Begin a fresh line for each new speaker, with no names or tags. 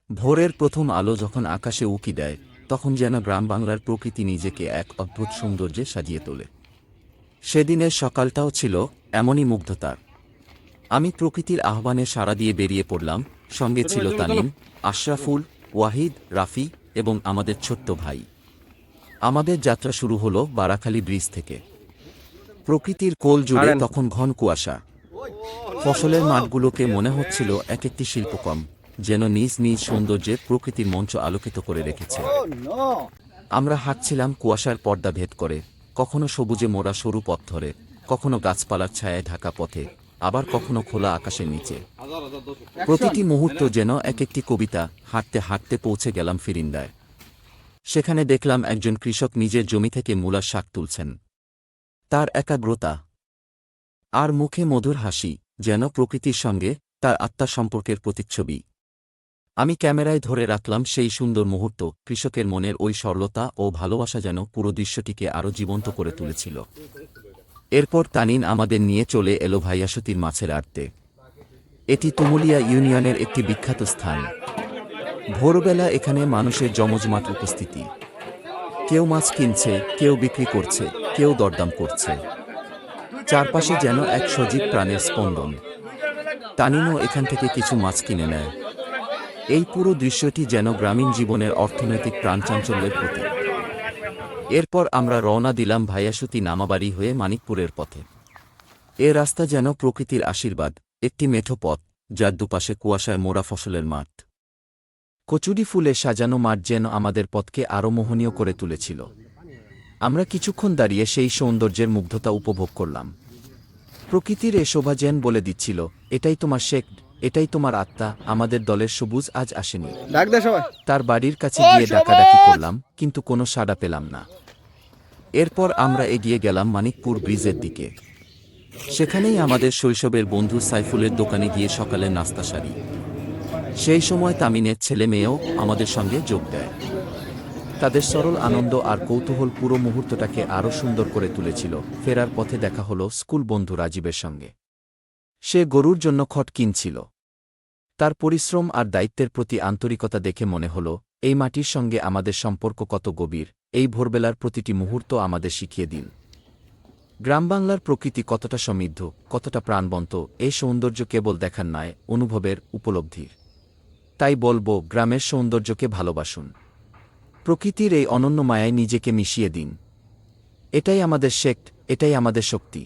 ভোরের প্রথম আলো যখন আকাশে উঁকি দেয়, তখন যেন গ্রাম বাংলার প্রকৃতি নিজেকে এক অদ্ভুত সৌন্দর্যে সাজিয়ে তোলে। সেদিনের সকালটাও ছিল এমনই মুগ্ধতার। আমি প্রকৃতির আহ্বানে সাড়া দিয়ে বেরিয়ে পড়লাম। সঙ্গে ছিল তানিম, আশরাফুল, ওয়াহিদ, রাফি এবং আমাদের ছোট্ট ভাই। আমাদের যাত্রা শুরু হলো বারাখালী ব্রিজ থেকে। প্রকৃতির কোল জুড়ে তখন ঘন কুয়াশা। ফসলের মাঠগুলোকে মনে হচ্ছিল এক একটি শিল্পকর্ম, যেন নিজ নিজ সৌন্দর্যে প্রকৃতির মঞ্চ আলোকিত করে রেখেছে। আমরা হাঁটছিলাম কুয়াশার পর্দা ভেদ করে, কখনো সবুজে মোড়া সরু পথ ধরে, কখনো গাছপালার ছায়ায় ঢাকা পথে, আবার কখনো খোলা আকাশের নিচে। প্রতিটি মুহূর্ত যেন এক একটি কবিতা। হাঁটতে হাঁটতে পৌঁছে গেলাম ফিরিন্দায়। সেখানে দেখলাম একজন কৃষক নিজের জমি থেকে মূলার শাক তুলছেন। তার একাগ্রতা আর মুখে মধুর হাসি যেন প্রকৃতির সঙ্গে তার আত্মার সম্পর্কের প্রতিচ্ছবি। আমি ক্যামেরায় ধরে রাখলাম সেই সুন্দর মুহূর্ত। কৃষকের মনের ওই সরলতা ও ভালোবাসা যেন পুরো দৃশ্যটিকে আরও জীবন্ত করে তুলেছিল। এরপর তানিন আমাদের নিয়ে চলে এলো ভাইয়াসতির মাছের আড়তে। এটি তুমুলিয়া ইউনিয়নের একটি বিখ্যাত স্থান। ভোরবেলা এখানে মানুষের জমজমাট উপস্থিতি। কেউ মাছ কিনছে, কেউ বিক্রি করছে, কেউ দরদাম করছে। চারপাশে যেন এক সজীব প্রাণের স্পন্দন। তানিনও এখান থেকে কিছু মাছ কিনে নেয়। এই পুরো দৃশ্যটি যেন গ্রামীণ জীবনের অর্থনৈতিক প্রাণচাঞ্চল্যের প্রতীক। এরপর আমরা রওনা দিলাম ভাইয়াসতি নামাবাড়ি হয়ে মানিকপুরের পথে। এ রাস্তা যেন প্রকৃতির আশীর্বাদ, একটি মেঠো পথ যার দুপাশে কুয়াশায় মোড়া ফসলের মাঠ। কচুরি ফুলে সাজানো মাঠ যেন আমাদের পথকে আরও মোহনীয় করে তুলেছিল। আমরা কিছুক্ষণ দাঁড়িয়ে সেই সৌন্দর্যের মুগ্ধতা উপভোগ করলাম। প্রকৃতির এ শোভা যেন বলে দিচ্ছিল, এটাই তোমার শেখ, এটাই তোমার আত্মা। আমাদের দলের সবুজ আজ আসেনি। তার বাড়ির কাছে গিয়ে ডাকাডাকি করলাম, কিন্তু কোনো সাড়া পেলাম না। এরপর আমরা এগিয়ে গেলাম মানিকপুর ব্রিজের দিকে। সেখানেই আমাদের শৈশবের বন্ধু সাইফুলের দোকানে গিয়ে সকালের নাস্তা সারি। সেই সময় তামিনের ছেলে মেয়েও আমাদের সঙ্গে যোগ দেয়। তাদের সরল আনন্দ আর কৌতূহল পুরো মুহূর্তটাকে আরও সুন্দর করে তুলেছিল। ফেরার পথে দেখা হলো স্কুল বন্ধু রাজীবের সঙ্গে। সে গরুর জন্য খড় কিনছিল। তার পরিশ্রম আর দায়িত্বের প্রতি আন্তরিকতা দেখে মনে হল, এই মাটির সঙ্গে আমাদের সম্পর্ক কত গভীর। এই ভোরবেলার প্রতিটি মুহূর্ত আমাদের শিখিয়ে দিল গ্রামবাংলার প্রকৃতি কতটা সমৃদ্ধ, কতটা প্রাণবন্ত। এই সৌন্দর্য কেবল দেখার নয়, অনুভবের, উপলব্ধির। তাই বলবো, গ্রামের সৌন্দর্যকে ভালোবাসুন। প্রকৃতির এই অনন্য মায়ায় নিজেকে মিশিয়ে দিন। এটাই আমাদের শেখ, এটাই আমাদের শক্তি।